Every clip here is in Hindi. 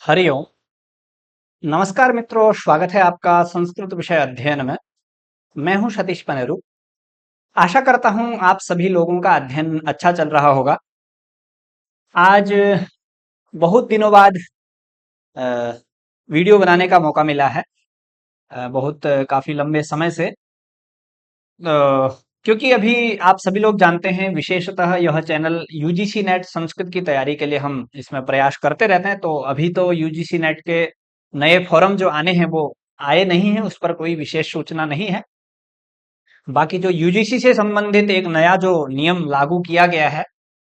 हरिओम। नमस्कार मित्रों, स्वागत है आपका संस्कृत विषय अध्ययन में। मैं हूं सतीश पनेरू। आशा करता हूं आप सभी लोगों का अध्ययन अच्छा चल रहा होगा। आज बहुत दिनों बाद अ, वीडियो बनाने का मौका मिला है। बहुत काफी लंबे समय से, क्योंकि अभी आप सभी लोग जानते हैं, विशेषतः यह चैनल यूजीसी नेट संस्कृत की तैयारी के लिए हम इसमें प्रयास करते रहते हैं। तो अभी तो यूजीसी नेट के नए फॉरम जो आने हैं वो आए नहीं हैं, उस पर कोई विशेष सूचना नहीं है। बाकी जो यूजीसी से संबंधित एक नया जो नियम लागू किया गया है,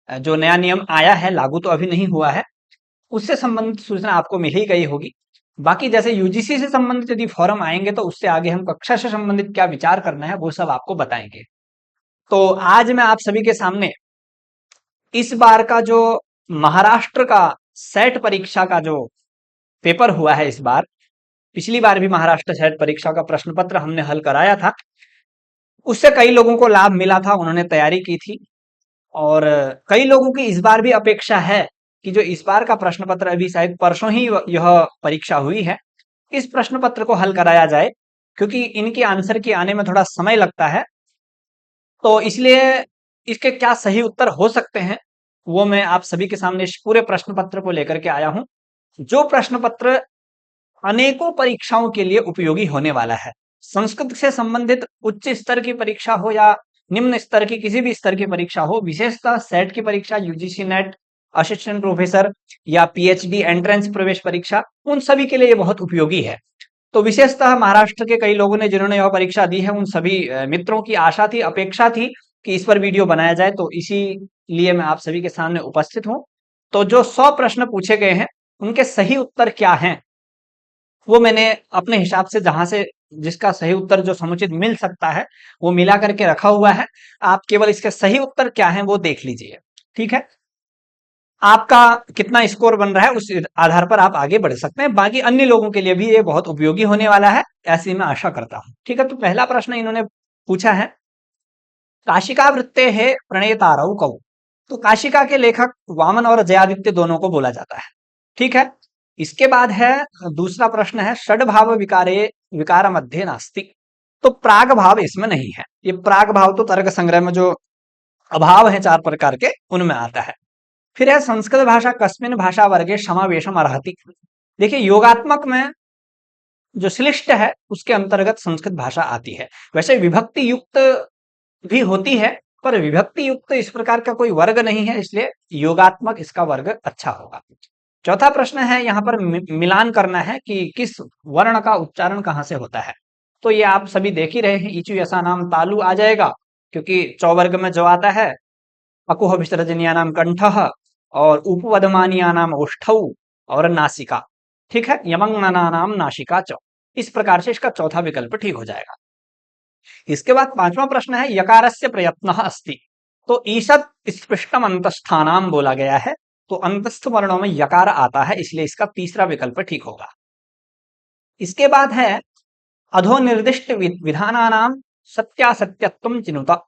जो नया नियम आया है, लागू तो अभी नहीं हुआ है, उससे संबंधित सूचना आपको मिल ही गई होगी। बाकी जैसे यूजीसी से संबंधित यदि फॉरम आएंगे तो उससे आगे हम कक्षा से संबंधित क्या विचार करना है वो सब आपको बताएंगे। तो आज मैं आप सभी के सामने इस बार का जो महाराष्ट्र का सेट परीक्षा का जो पेपर हुआ है, इस बार, पिछली बार भी महाराष्ट्र सेट परीक्षा का प्रश्न पत्र हमने हल कराया था, उससे कई लोगों को लाभ मिला था, उन्होंने तैयारी की थी। और कई लोगों की इस बार भी अपेक्षा है कि जो इस बार का प्रश्न पत्र, अभी शायद परसों ही यह परीक्षा हुई है, इस प्रश्न पत्र को हल कराया जाए, क्योंकि इनके आंसर के आने में थोड़ा समय लगता है। तो इसलिए इसके क्या सही उत्तर हो सकते हैं वो मैं आप सभी के सामने इस पूरे प्रश्न पत्र को लेकर के आया हूं, जो प्रश्न पत्र अनेकों परीक्षाओं के लिए उपयोगी होने वाला है। संस्कृत से संबंधित उच्च स्तर की परीक्षा हो या निम्न स्तर की किसी भी स्तर की परीक्षा हो, विशेषतः सेट की परीक्षा, यूजीसी नेट, असिस्टेंट प्रोफेसर या पीएचडी एंट्रेंस प्रवेश परीक्षा, उन सभी के लिए ये बहुत उपयोगी है। तो विशेषतः महाराष्ट्र के कई लोगों ने जिन्होंने यह परीक्षा दी है, उन सभी मित्रों की आशा थी, अपेक्षा थी कि इस पर वीडियो बनाया जाए, तो इसीलिए मैं आप सभी के सामने उपस्थित हूं। तो जो 100 प्रश्न पूछे गए हैं, उनके सही उत्तर क्या हैं वो मैंने अपने हिसाब से, जहां से जिसका सही उत्तर जो समुचित मिल सकता है, वो मिला करके रखा हुआ है। आप केवल इसके सही उत्तर क्या है वो देख लीजिए, ठीक है। आपका कितना स्कोर बन रहा है उस आधार पर आप आगे बढ़ सकते हैं। बाकी अन्य लोगों के लिए भी ये बहुत उपयोगी होने वाला है, ऐसी मैं आशा करता हूं, ठीक है। तो पहला प्रश्न इन्होंने पूछा है, काशिका वृत्ते है प्रणेतारौ कौ। तो काशिका के लेखक वामन और जयादित्य दोनों को बोला जाता है, ठीक है। इसके बाद है दूसरा प्रश्न है, षड भाव विकारे विकार मध्य नास्ति। तो प्राग भाव इसमें नहीं है। ये प्राग भाव तो तर्क संग्रह में जो अभाव है 4 प्रकार के, उनमें आता है। फिर है, संस्कृत भाषा कस्मिन भाषा वर्गे समावेशम अर्हति। देखिए, योगात्मक में जो श्लिष्ट है उसके अंतर्गत संस्कृत भाषा आती है। वैसे विभक्ति युक्त भी होती है, पर विभक्ति युक्त इस प्रकार का कोई वर्ग नहीं है, इसलिए योगात्मक इसका वर्ग अच्छा होगा। चौथा प्रश्न है, यहाँ पर मिलान करना है कि किस वर्ण का उच्चारण कहां से होता है। तो ये आप सभी देख ही रहे हैं, इचु ऐसा नाम तालु आ जाएगा, क्योंकि चौवर्ग में जो आता है, अकुह विसर्जनिया नाम कंठ, और उपवदमानिया नाम ओष्ठौ, और नासिका, ठीक है, यमंगना नाम नासिका चौ। इस प्रकार से इसका चौथा विकल्प ठीक हो जाएगा। इसके बाद पांचवा प्रश्न है, यकारस्य प्रयत्न अस्ति। तो ईषद स्पृष्टम अंतस्थानाम बोला गया है, तो अंतस्थ वर्णों में यकार आता है, इसलिए इसका तीसरा विकल्प ठीक होगा। इसके बाद है, अधो निर्दिष्ट विधानानाम सत्यासत्यत्वम चिनुता।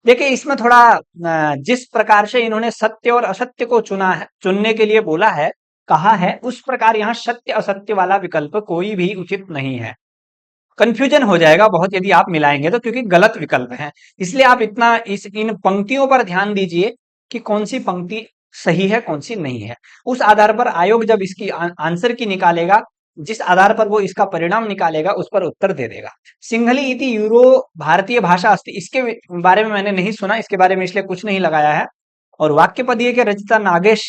देखिए, इसमें थोड़ा जिस प्रकार से इन्होंने सत्य और असत्य को चुना है, चुनने के लिए बोला है, कहा है, उस प्रकार यहाँ सत्य असत्य वाला विकल्प कोई भी उचित नहीं है। कंफ्यूजन हो जाएगा बहुत यदि आप मिलाएंगे तो, क्योंकि गलत विकल्प है। इसलिए आप इतना इन पंक्तियों पर ध्यान दीजिए कि कौन सी पंक्ति सही है, कौन सी नहीं है। उस आधार पर आयोग जब इसकी आंसर की निकालेगा, जिस आधार पर वो इसका परिणाम निकालेगा, उस पर उत्तर दे देगा। सिंहली इति यूरो भारतीय भाषा अस्ति, इसके बारे में मैंने नहीं सुना, इसके बारे में इसलिए कुछ नहीं लगाया है। और वाक्यपदीय के रचिता नागेश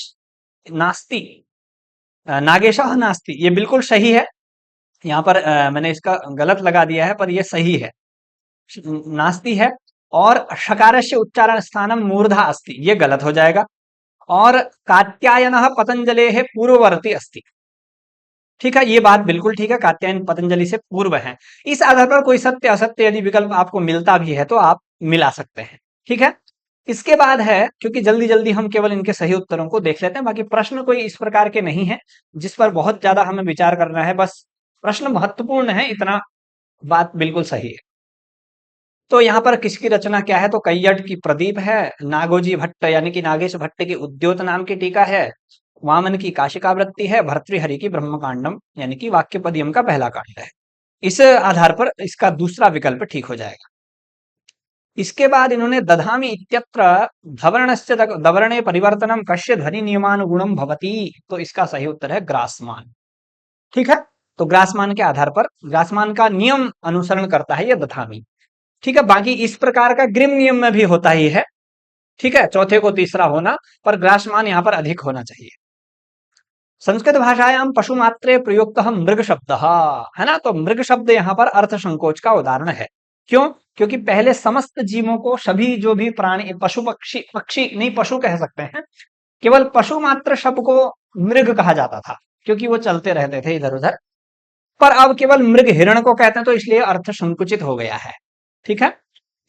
नास्ति, नागेशः नास्ति, ये बिल्कुल सही है। यहाँ पर मैंने इसका गलत लगा दिया है, पर यह सही है, नास्ति है। और शकारस्य उच्चारण स्थानम मूर्धा अस्ति, ये गलत हो जाएगा। और कात्यायनः पतंजलेः पूर्ववर्ती अस्ति, ठीक है, ये बात बिल्कुल ठीक है, कात्यायन पतंजलि से पूर्व है। इस आधार पर कोई सत्य असत्य यदि विकल्प आपको मिलता भी है तो आप मिला सकते हैं, ठीक है। इसके बाद है, क्योंकि जल्दी जल्दी हम केवल इनके सही उत्तरों को देख लेते हैं, बाकी प्रश्न कोई इस प्रकार के नहीं है जिस पर बहुत ज्यादा हमें विचार करना है, बस प्रश्न महत्वपूर्ण है, इतना बात बिल्कुल सही है। तो यहाँ पर किसकी रचना क्या है, तो कैयट की प्रदीप है, नागोजी भट्ट यानी कि नागेश भट्ट की उद्योत नाम की टीका है, वामन की काशिका वृत्ति है, भर्तृहरि की ब्रह्मकांडम यानी कि वाक्यपदियम का पहला कांड है। इस आधार पर इसका दूसरा विकल्प ठीक हो जाएगा। इसके बाद इन्होंने दधामि इत्यत्र धवर्णस्य दवर्णे परिवर्तनम कस्य ध्वनि नियमानुगुणम भवति, तो इसका सही उत्तर है ग्रासमान। ठीक है, तो ग्रासमान के आधार पर ग्रासमान का नियम अनुसरण करता है ये दधामि। ठीक है, बाकी इस प्रकार का ग्रिम नियम में भी होता ही है। ठीक है, चौथे को तीसरा होना, पर ग्रासमान यहाँ पर अधिक होना चाहिए। संस्कृत भाषायां पशु मात्रे प्रयुक्त मृग शब्द है ना, तो मृग शब्द यहाँ पर अर्थ संकोच का उदाहरण है। क्यों? क्योंकि पहले समस्त जीवों को, सभी जो भी प्राणी, पशु पक्षी, पक्षी नहीं पशु कह सकते हैं, केवल पशु मात्र शब्द को मृग कहा जाता था क्योंकि वो चलते रहते थे इधर उधर। पर अब केवल मृग हिरण को कहते हैं, तो इसलिए अर्थ संकुचित हो गया है। ठीक है,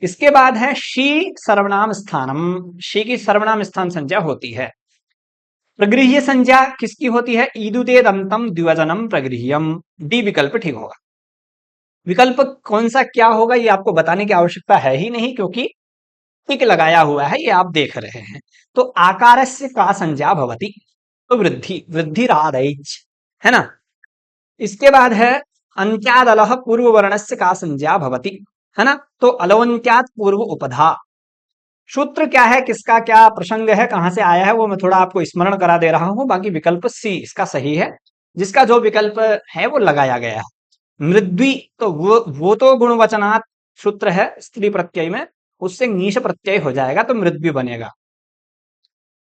इसके बाद है शी सर्वनाम स्थानम। शी की सर्वनाम स्थान संज्ञा होती है। प्रगृह्य संज्ञा किसकी होती है? ईदुते दंतम द्विवचनम प्रगृह्यम। डी विकल्प ठीक होगा। विकल्प कौन सा क्या होगा ये आपको बताने की आवश्यकता है ही नहीं, क्योंकि टिक लगाया हुआ है, ये आप देख रहे हैं। तो आकारस्य का संज्ञा भवति, तो वृद्धि, वृद्धि रादैच, है ना। इसके बाद है अंत्यादलह पूर्व वर्णस्य का संज्ञा भवति, है ना, तो अलवंत्यात पूर्व उपधा। सूत्र क्या है, किसका क्या प्रसंग है, कहां से आया है, वो मैं थोड़ा आपको स्मरण करा दे रहा हूं। बाकी विकल्प सी इसका सही है, जिसका जो विकल्प है वो लगाया गया है। मृद्वी, तो वो तो गुणवचनात् सूत्र है स्त्री प्रत्यय में, उससे नीश प्रत्यय हो जाएगा, तो मृद्वी बनेगा।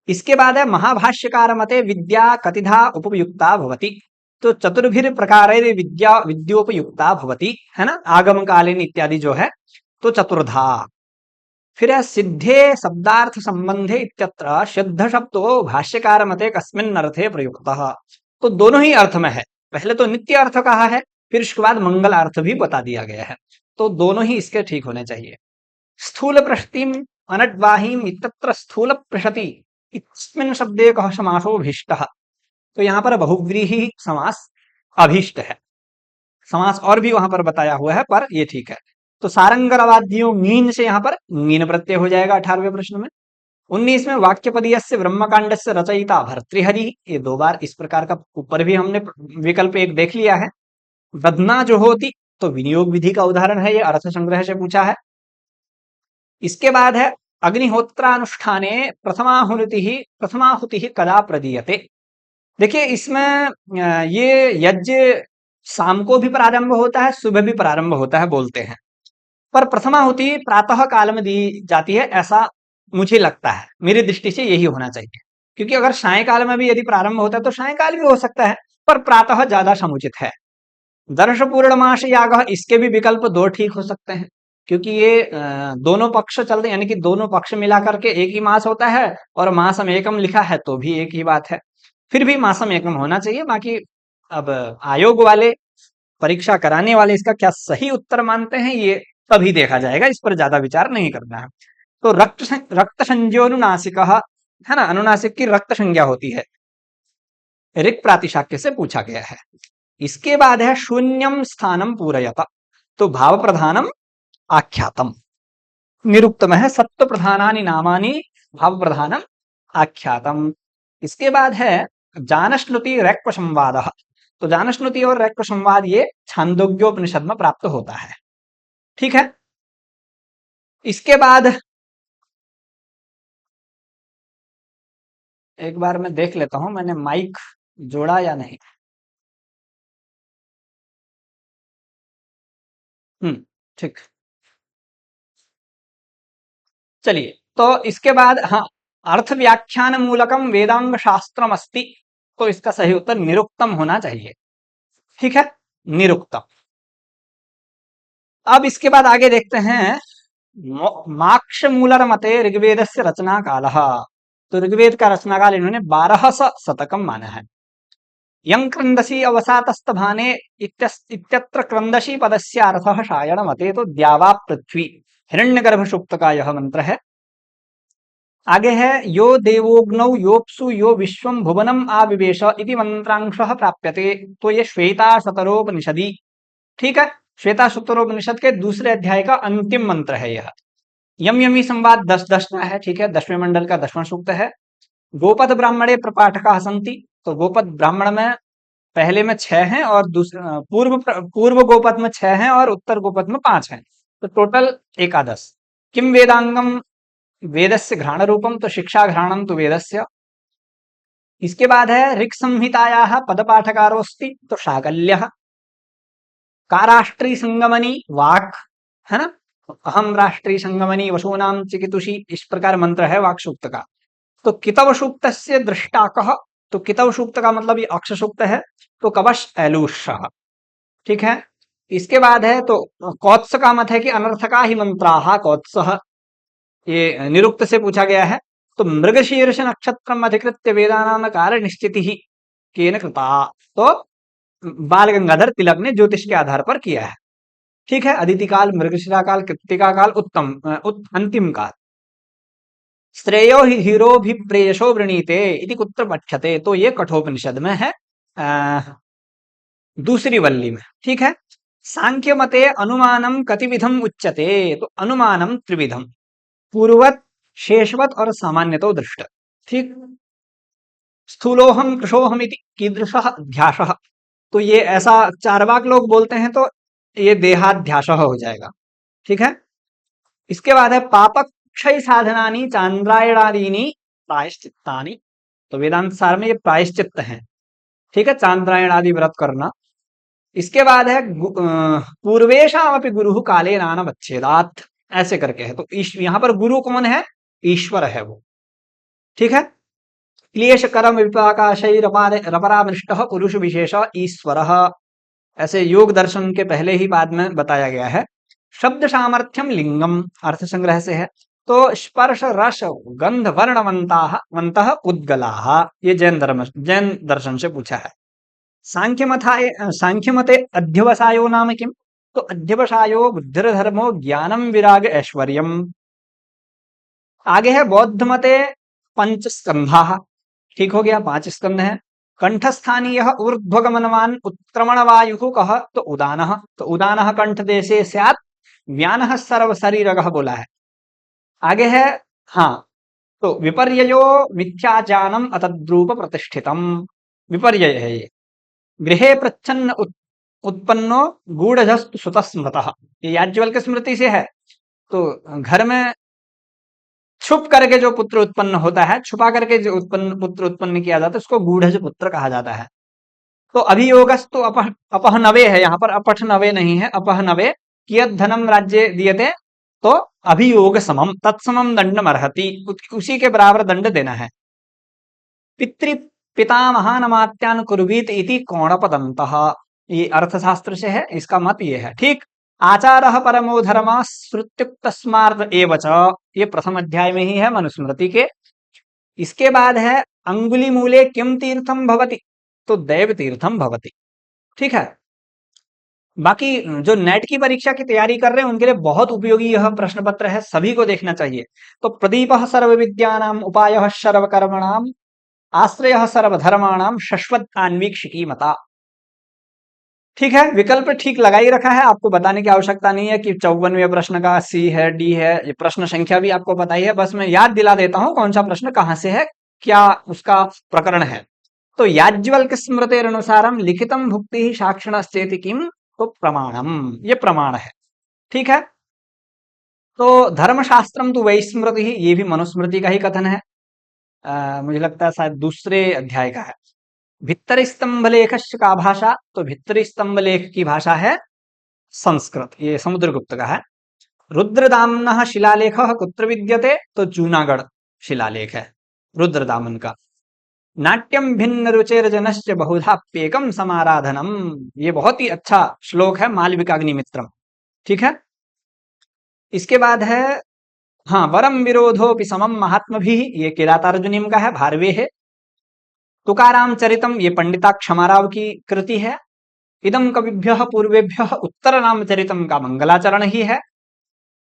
इसके बाद है महाभाष्यकार मते विद्या कतिधा उपयुक्ता भवति, तो चतुर्भिर प्रकारैर विद्या विद्योपयुक्ता भवति, है ना, आगम कालीन इत्यादि जो है, तो चतुर्धा। फिर है सिद्धे शब्दार्थ संबंधे इत्यत्र सिद्ध शब्दो भाष्यकार मते कस्मिन् अर्थे प्रयुक्तः, तो दोनों ही अर्थ में है। पहले तो नित्य अर्थ कहा है, फिर उसके बाद मंगल अर्थ भी बता दिया गया है, तो दोनों ही इसके ठीक होने चाहिए। स्थूल प्रशतिम अनड्वाहीम इत्यत्र स्थूल प्रशति इस्मिन् शब्दे कः समासो भीष्टः, तो यहाँ पर बहुव्रीहि समास अभीष्ट है। समास और भी वहां पर बताया हुआ है, पर ये ठीक है। तो सारंगरवाद्यों मीन से यहाँ पर मीन प्रत्यय हो जाएगा 18वें प्रश्न में। 19 में वाक्यपदीयस्य ब्रह्मकांडस्य रचयिता भर्तृहरि, ये 2 बार इस प्रकार का ऊपर भी हमने विकल्प एक देख लिया है। दधना जो होती, तो विनियोग विधि का उदाहरण है, ये अर्थ संग्रह से पूछा है। इसके बाद है अग्निहोत्रानुष्ठाने प्रथमाहुति कदा प्रदीयते। देखिए इसमें ये यज्ञ शाम को भी प्रारंभ होता है, सुबह भी प्रारंभ होता है बोलते हैं, पर प्रथमाहुति प्रातः काल में दी जाती है, ऐसा मुझे लगता है, मेरी दृष्टि से यही होना चाहिए। क्योंकि अगर सायकाल में भी यदि प्रारंभ होता है तो सायकाल भी हो सकता है, पर प्रातः ज्यादा समुचित है। दर्श पूर्णमास याग, इसके भी विकल्प 2 ठीक हो सकते हैं, क्योंकि ये दोनों पक्ष चलते, यानी कि दोनों पक्ष मिला करके एक ही मास होता है, और मासम एकम लिखा है तो भी एक ही बात है। फिर भी मासम एकम होना चाहिए। बाकी अब आयोग वाले, परीक्षा कराने वाले इसका क्या सही उत्तर मानते हैं ये तभी देखा जाएगा, इस पर ज्यादा विचार नहीं करना है। तो रक्त संज्ञोनुनासिक, है ना, अनुनासिक की रक्त संज्ञा होती है, ऋक् प्रातिशाख्य से पूछा गया है। इसके बाद है शून्यम स्थानम पूरयत, तो भाव प्रधानम आख्यातम। निरुक्त में है सत्व प्रधानानि नामानि भाव प्रधानम आख्यातम। इसके बाद है जानश्नुति रैक्व संवाद, तो जानश्नुति और रैक्व संवाद ये छांदोग्योपनिषद में प्राप्त होता है। ठीक है, इसके बाद एक बार मैं देख लेता हूं मैंने माइक जोड़ा या नहीं। ठीक, चलिए, तो इसके बाद हाँ, अर्थ व्याख्यान मूलकम वेदांग शास्त्रम अस्ति, तो इसका सही उत्तर निरुक्तम होना चाहिए। ठीक है, निरुक्तम। अब इसके बाद आगे देखते हैं माक्ष मूलर मते ऋग्वेद से रचना काल, तो ऋग्वेद का रचना काल इन्होंने 1200 शतकम माना है। यं क्रंदसी अवसातस्तभाने इत्यत्र क्रंदसी पदस्य अर्थः शायण मते, तो द्यावा पृथ्वी, हिरण्यगर्भ सूक्त का यह मंत्र है। आगे है यो देवोग्नौ योप्सु यो विश्वं भुवनम आविवेश इति मंत्रांशः प्राप्यते, तो ये श्वेता शतरोपनिषदि। ठीक है, श्वेता शतरोपनिषद के दूसरे अध्याय का अंतिम मंत्र है यह। यम यमी संवाद 10 का है। ठीक है, 10वें मंडल का 10वां सूक्त है। गोपद ब्राह्मणे प्रपाठकाः सन्ति, तो गोपद ब्राह्मण में पहले में 6 हैं और पूर्व गोपद में 6 हैं और उत्तर गोपद में 5 हैं, तो टोटल एकादश। किम वेदांगम वेदस्य घ्राण रूपम, तो शिक्षा घ्राणम तो वेदस्य। इसके बाद है ऋक् संहितायाः पदपाठकारोऽस्ति, तो शाकल्यः। का राष्ट्री संगमनी, वाक्, है ना, अहम राष्ट्री संगमनी वसूनाम चिकितुषी, इस प्रकार मंत्र है वाक् सूक्त का। तो कितव सूक्त से दृष्टा कह, तो कितव सूक्त का मतलब ये अक्ष सूक्त है, तो कवश ऐलूषः, ठीक है। इसके बाद है तो कौत्स का मत है कि अनर्थका ही मंत्राः कौत्सः, ये निरुक्त से पूछा गया है। तो मृगशीर्ष नक्षत्रम अधिकृत्य वेदानाम कार्य निश्चिति ही केन कृता, तो बाल गंगाधर तिलक ने ज्योतिष के आधार पर किया है, ठीक है। अदिति काल, मृगशिरा काल, कृत्तिका काल, अंतिम काल। श्रेयो ही हीरोभिप्रेयसो वृणीते इति कुत्र पठ्यते, तो ये कठोपनिषद में है, दूसरी वल्ली में, ठीक है। सांख्य मते अनुमानम कतिविधम उच्यते, तो अनुमानम त्रिविधम, पूर्ववत, शेषवत और सामान्यतो दृष्ट, ठीक। स्थूलोहम कृशोहम इति कीदृशः ध्यासः, तो ये ऐसा चार्वाक लोग बोलते हैं, तो ये देहाध्यासः हो जाएगा, ठीक है। इसके बाद है पापक्षय साधनानि चांद्रायणादीनि प्रायश्चित्तानि, तो वेदांत सार में ये प्रायश्चित्त हैं, ठीक है, चांद्रायण आदि व्रत करना। इसके बाद है पूर्वेशामपि गुरु काले नानवच्छेदात्, ऐसे करके है, तो यहाँ पर गुरु कौन है, ईश्वर है वो, ठीक है। क्लेश कर्म विपाकाशैरपरामृष्ट पुरुष विशेष ईश्वरः, ऐसे योग दर्शन के पहले ही बाद में बताया गया है। शब्द सामर्थ्यम लिंगम, अर्थ संग्रह से है, तो स्पर्श रस गंध वर्णवंतः उद्गलाः, ये जैन दर्शन से पूछा है। सांख्य मते अध्यवसायो नाम किम, तो अध्यवसायो बुद्धिर्धर्मो ज्ञानम विराग ऐश्वर्यम। आगे है बौद्ध मते पंच स्कंधा, ठीक हो गया, 5 स्कंध है। कंठस्थानीय ऊर्ध्वगमनवान उत्क्रमण वायु कह, तो उदानः, तो उदानः कंठ देशे स्यात् व्यानः सर्व शरीरगः बोला है। आगे है हाँ, तो विपर्ययो मिथ्याज्ञानम अतद्रूप प्रतिष्ठितम, विपर्यय है ये। गृहे प्रच्छन्न उत्पन्नो गूढ़धस्तु सुतः स्मृतः, ये याज्ञवल्क्य स्मृति से है। तो घर में छुप करके जो पुत्र उत्पन्न होता है, छुपा करके जो पुत्र उत्पन्न किया जाता है, उसको गूढ़ज पुत्र कहा जाता है। तो अभियोगस्तु अपहनवे है, यहाँ पर अपठनवे नहीं है, अपहनवे। कियत् धनम राज्य दियते, तो अभियोग समम तत्समम दंडम अर्हति, उसी के बराबर दंड देना है। पितृ पितामहानमात्यान कुर्वीत इति कोणपदंतः, ये अर्थशास्त्र से है, इसका मत ये है, ठीक। आचारः परमो धर्मः श्रुत्युक्तस्मार्थ एव च, ये प्रथम अध्याय में ही है मनुस्मृति के। इसके बाद है अंगुली मूले किम तीर्थम भवति, तो दैव तीर्थम भवति, ठीक है। बाकी जो नेट की परीक्षा की तैयारी कर रहे हैं उनके लिए बहुत उपयोगी यह प्रश्न पत्र है, सभी को देखना चाहिए। तो प्रदीपः सर्व विद्यानाम उपायः सर्वकर्मणाम आश्रयः सर्वधर्माणाम शश्वत अन्वीक्षिकी मता, ठीक है। विकल्प ठीक लगा ही रखा है, आपको बताने की आवश्यकता नहीं है कि 54वें प्रश्न का सी है, डी है, ये प्रश्न संख्या भी आपको पता ही है, बस मैं याद दिला देता हूं कौन सा प्रश्न कहां से है, क्या उसका प्रकरण है। तो याज्ञवल्क्य स्मृतेरनुसारम लिखितम भुक्ति साक्षिणश्चेति किम, तो प्रमाणम, ये प्रमाण है, ठीक है। तो धर्मशास्त्रम तो वैस्मृति, ये भी मनुस्मृति का ही कथन है, मुझे लगता है शायद दूसरे अध्याय का है। भित्तर स्तंभलेख का भाषा, तो भित्तर स्तंभलेख की भाषा है संस्कृत, ये समुद्रगुप्त का है। रुद्रदामन शिलालेख कुत्र विद्यते, तो जूनागढ़ शिलालेख है रुद्रदामन का। नाट्यम भिन्न रुचिर्जनश्च बहुधाप्येकम समाराधनम, ये बहुत ही अच्छा श्लोक है मालविकाग्निमित्रम, ठीक है। इसके बाद है हाँ, वरम विरोधोपि समम महात्म भी, ये किरातार्जुनीम का है, भारवे है। तुकाराम चरितम, ये पंडिता क्षमाराव की कृति है। इदम कविभ्यः पूर्वेभ्यः उत्तर नाम चरितम का मंगलाचरण ही है,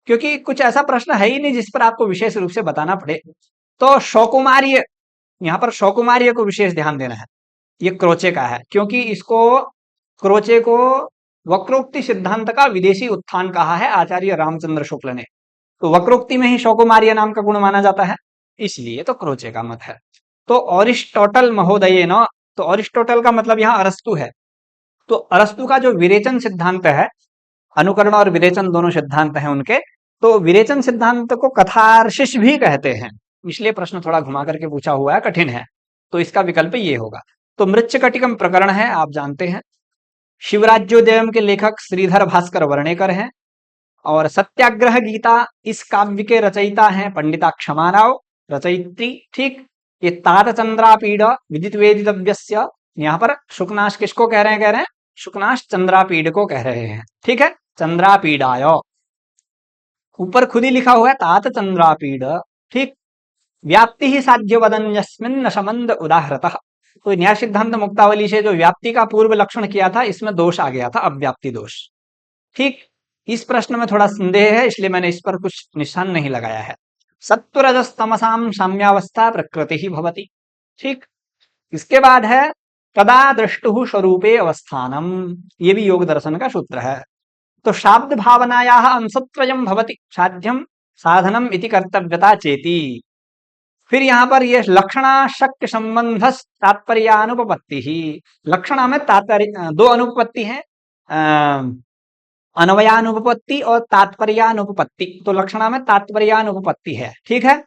क्योंकि कुछ ऐसा प्रश्न है ही नहीं जिस पर आपको विशेष रूप से बताना पड़े। तो शौकुमार्य, यहाँ पर शौकुमार्य को विशेष ध्यान देना है, ये क्रोचे का है, क्योंकि इसको क्रोचे को वक्रोक्ति सिद्धांत का विदेशी उत्थान कहा है आचार्य रामचंद्र शुक्ल ने, तो वक्रोक्ति में ही शौकुमार्य नाम का गुण माना जाता है, इसलिए तो क्रोचे का मत है। तो अरिस्टोटल महोदय न, तो अरिस्टोटल का मतलब यहाँ अरस्तु है। तो अरस्तु का जो विरेचन सिद्धांत है, अनुकरण और विरेचन दोनों सिद्धांत हैं उनके, तो विरेचन सिद्धांत को कथार्शिस भी कहते हैं। इसलिए प्रश्न थोड़ा घुमा करके पूछा हुआ है, कठिन है। तो इसका विकल्प ये होगा। तो मृच्छकटिकम प्रकरण है, आप जानते हैं। शिवराज्योदयम के लेखक श्रीधर भास्कर वर्णेकर हैं। और सत्याग्रह गीता इस काव्य के रचयिता हैं पंडिता क्षमा राव, रचयित्री। ठीक। ये तात चंद्रापीड विदित वेदितव्यस्य, यहाँ पर शुकनाश किसको कह रहे हैं? शुकनाश चंद्रापीड को कह रहे हैं। ठीक है, चंद्रापीडाय, ऊपर खुद ही लिखा हुआ है तात चंद्रापीड। ठीक। व्याप्ति ही साध्य वदन्यस्मिन् शमंद उदाहरतः। तो न्याय सिद्धांत मुक्तावली से जो व्याप्ति का पूर्व लक्षण किया था, इसमें दोष आ गया था, अव्याप्ति दोष। ठीक। इस प्रश्न में थोड़ा संदेह है, इसलिए मैंने इस पर कुछ निशान नहीं लगाया है। सत्वरजस्तमसाम साम्यावस्था प्रकृति ही भवति। ठीक। इसके बाद है तदा दृष्टु स्वरूपे अवस्थानम, ये भी योग दर्शन का सूत्र है। तो शाब्द भावनायाः अंशत्रयम् भवति साध्यम साधनम इति कर्तव्यता चेति। फिर यहाँ पर ये लक्षणा शक्य संबंध तात्पर्यानुपपत्ति ही। लक्षणा में तात्पर्य दो अनुपपत्ति है, अन्वयानुपपत्ति और तात्पर्यानुपपत्ति। तो लक्षणा में तात्पर्यानुपपत्ति है। ठीक है।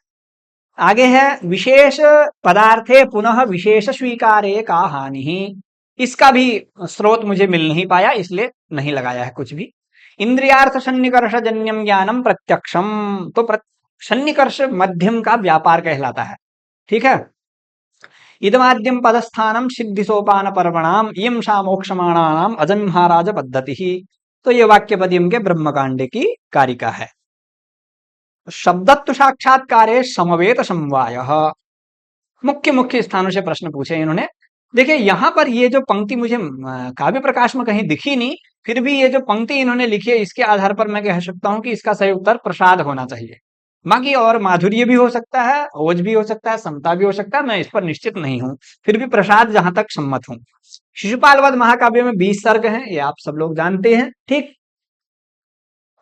आगे है विशेष पदार्थे पुनः विशेष स्वीकारे का हानि। इसका भी स्रोत मुझे मिल नहीं पाया, इसलिए नहीं लगाया है कुछ भी। इंद्रियार्थ सन्निकर्ष जन्यम ज्ञानम प्रत्यक्षम, तो सन्निकर्ष मध्यम का व्यापार कहलाता है। ठीक है। इदमाद्यम पदस्थानम सिद्धि सोपान पर्वणाम इयं सा मोक्षमाणानाम अजन्महाराज पद्धति ही। तो ये वाक्य पद्यम के ब्रह्मकांड की कारिका है। शब्दत्व साक्षात्कारे समवेत समवाय, मुख्य मुख्य स्थानों से प्रश्न पूछे इन्होंने। देखिए यहाँ पर ये जो पंक्ति मुझे काव्य प्रकाश में कहीं दिखी नहीं, फिर भी ये जो पंक्ति इन्होंने लिखी है, इसके आधार पर मैं कह सकता हूं कि इसका सही उत्तर प्रसाद होना चाहिए। बाकी और माधुर्य भी हो सकता है, ओज भी हो सकता है, समता भी हो सकता है, मैं इस पर निश्चित नहीं हूं। फिर भी प्रसाद जहां तक सम्मत हूं। शिशुपाल वध महाकाव्य में 20 सर्ग हैं, ये आप सब लोग जानते हैं। ठीक।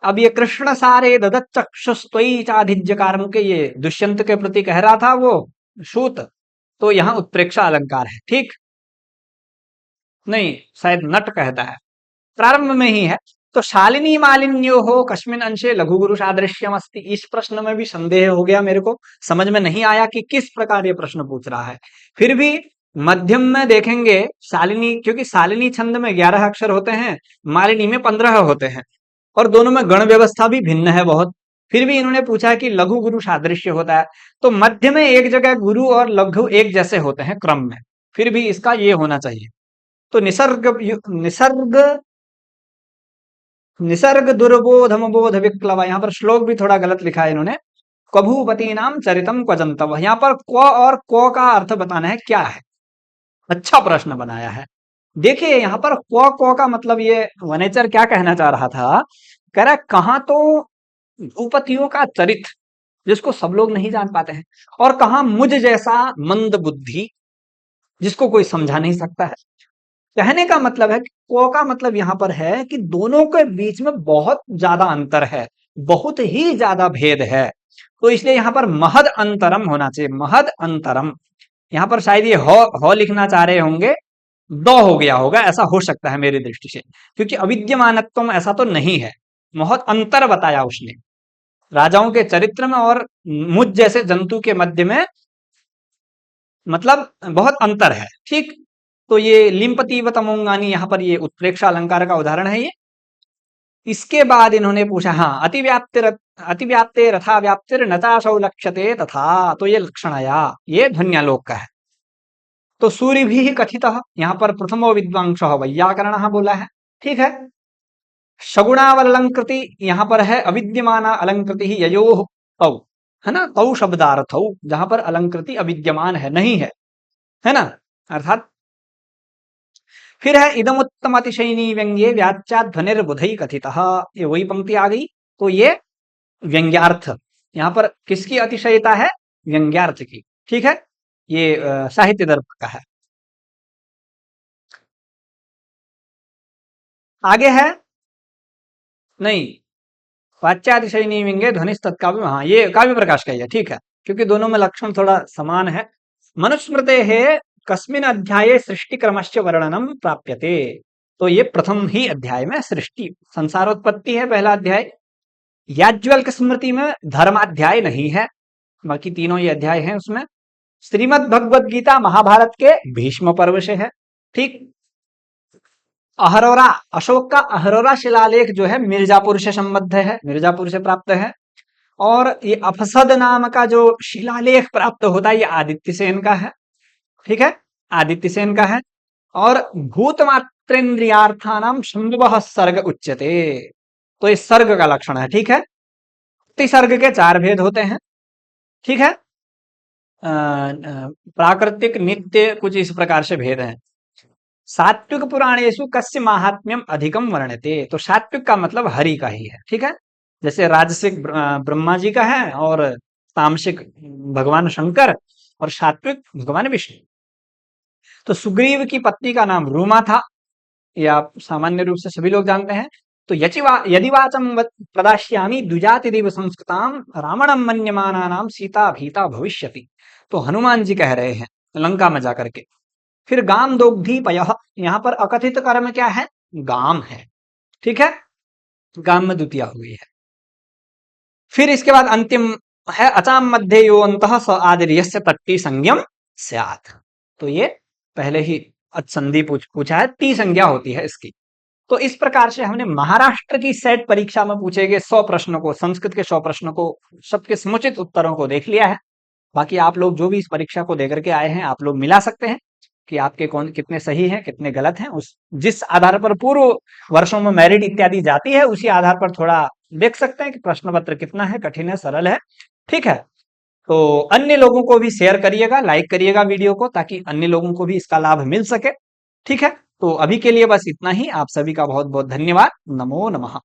अब ये कृष्ण सारे ददच्चक्षुस्त्वयि चाधिज्य कारम के, ये दुष्यंत के प्रति कह रहा था वो सूत, तो यहाँ उत्प्रेक्षा अलंकार है। ठीक। नहीं, शायद नट कहता है, प्रारंभ में ही है। तो शालिनी मालिन्यो हो कस्मिन अंशे लघु गुरु सादृश्यम अस्ति। इस प्रश्न में भी संदेह हो गया, मेरे को समझ में नहीं आया कि किस प्रकार ये प्रश्न पूछ रहा है। फिर भी मध्यम में देखेंगे शालिनी, क्योंकि शालिनी छंद में 11 अक्षर होते हैं, मालिनी में 15 होते हैं, और दोनों में गण व्यवस्था भी भिन्न है बहुत। फिर भी इन्होंने पूछा है कि लघु गुरु सादृश्य होता है, तो मध्य में एक जगह गुरु और लघु एक जैसे होते हैं क्रम में, फिर भी इसका ये होना चाहिए। तो निसर्ग निसर्ग दुर्बोधम बोध विक्लव, यहाँ पर श्लोक भी थोड़ा गलत लिखा है इन्होंने। क्वभूपति नाम चरितम क्वजंतव, यहाँ पर क्व और क्व का अर्थ बताना है क्या है। अच्छा प्रश्न बनाया है। देखिए यहाँ पर क्व का मतलब, ये वनेचर क्या कहना चाह रहा था, कह रहा कहाँ तो भूपतियों का चरित्र जिसको सब लोग नहीं जान पाते हैं, और कहा मुझ जैसा मंद बुद्धि जिसको कोई समझा नहीं सकता है। कहने का मतलब है कि को का मतलब यहां पर है कि दोनों के बीच में बहुत ज्यादा अंतर है, बहुत ही ज्यादा भेद है। तो इसलिए यहां पर महद अंतरम होना चाहिए, महद अंतरम। यहां पर शायद ये हो लिखना चाह रहे होंगे, दो हो गया होगा, ऐसा हो सकता है मेरी दृष्टि से, क्योंकि अविद्यमानत्व ऐसा तो नहीं है। बहुत अंतर बताया उसने राजाओं के चरित्र में और मुझ जैसे जंतु के मध्य में, मतलब बहुत अंतर है। ठीक। तो ये लिम्पतीव तमोंगानी, यहाँ पर ये उत्प्रेक्षा अलंकार का उदाहरण है ये। इसके बाद इन्होंने पूछा, हाँ, अतिव्याप्ते रथा व्याप्तिर नचाशौ लक्ष्यते तथा, तो ये लक्षणया, ये ध्वन्यालोक का है। तो सूर्य भी कथितः, यहाँ पर प्रथमो विद्वांसः वैयाकरणः बोला है। ठीक है। शगुणावलंकृति यहाँ पर है अविद्यमाना अलंकृति ही ययोः तौ, है ना, तौ शब्दार्थौ, जहां पर अलंकृति अविद्यमान है, नहीं है ना, अर्थात। फिर है इदम उत्तम अतिशयनी व्यंग्ये व्याच्या ध्वनिर्बुधई कथितः, ये वही पंक्ति आ गई। तो ये व्यंग्यार्थ, यहाँ पर किसकी अतिशयता है? व्यंग्यार्थ की। ठीक है। ये साहित्य दर्प का है। आगे है, नहीं, वाच्यातिशयनी व्यंग्ये ध्वनिस्तत्काव्य, हाँ, ये काव्य प्रकाश का ही है। ठीक है, क्योंकि दोनों में लक्षण थोड़ा समान है, मनुस्मृतेः कस्मिन् अध्याये सृष्टिक्रमस्य वर्णनम प्राप्यते। तो ये प्रथम ही अध्याय में सृष्टि संसारोत्पत्ति है पहला अध्याय। याज्ञवल्क्य स्मृति में धर्माध्याय नहीं है, बाकी तीनों ये अध्याय हैं उसमें। श्रीमद् भगवद गीता महाभारत के भीष्म पर्व से है। ठीक। अहरोरा, अशोक का अहरोरा शिलालेख जो है मिर्जापुर से संबद्ध है, मिर्जापुर से प्राप्त है। और ये अफसद नाम का जो शिलालेख प्राप्त होता है ये आदित्य सेन का है। ठीक है, आदित्य सेन का है। और भूतमात्रेन्द्रियार्थानाम शंभुवः सर्ग उच्यते, तो इस सर्ग का लक्षण है। ठीक है, सर्ग के 4 भेद होते हैं। ठीक है, प्राकृतिक नित्य कुछ इस प्रकार से भेद हैं। सात्विक पुराणेषु कस्य महात्म्यम अधिकम वर्णते, तो सात्विक का मतलब हरि का ही है। ठीक है, जैसे राजसिक ब्रह्मा जी का है, और तामसिक भगवान शंकर, और सात्विक भगवान विष्णु। तो सुग्रीव की पत्नी का नाम रूमा था, ये आप सामान्य रूप से सभी लोग जानते हैं। तो यदि वाचम प्रदास्यामि द्विजातिरिव संस्कृताम रावणम मन्यमानानाम सीता भीता भविष्यति, तो हनुमान जी कह रहे हैं लंका में जाकर के। फिर गाम दोग्धीपयः, यहाँ पर अकथित कर्म क्या है, गाम है। ठीक है, गाम में द्वितीया हुई है। फिर इसके बाद अंतिम है अचाम मध्य यो अंतः स आदिर्यस्य तट्टी संज्ञम स्यात्, तो ये पहले ही संधि पूछा है, टी संज्ञा होती है इसकी। तो इस प्रकार से हमने महाराष्ट्र की सेट परीक्षा में पूछे गए 100 प्रश्नों को, संस्कृत के 100 प्रश्नों को, सबके समुचित उत्तरों को देख लिया है। बाकी आप लोग जो भी इस परीक्षा को देकर के आए हैं, आप लोग मिला सकते हैं कि आपके कौन कितने सही हैं, कितने गलत हैं। उस जिस आधार पर पूर्व वर्षों में मेरिट इत्यादि जाती है, उसी आधार पर थोड़ा देख सकते हैं कि प्रश्न पत्र कितना है, कठिन है, सरल है। ठीक है, तो अन्य लोगों को भी शेयर करिएगा, लाइक करिएगा वीडियो को, ताकि अन्य लोगों को भी इसका लाभ मिल सके। ठीक है, तो अभी के लिए बस इतना ही। आप सभी का बहुत बहुत धन्यवाद। नमो नमः।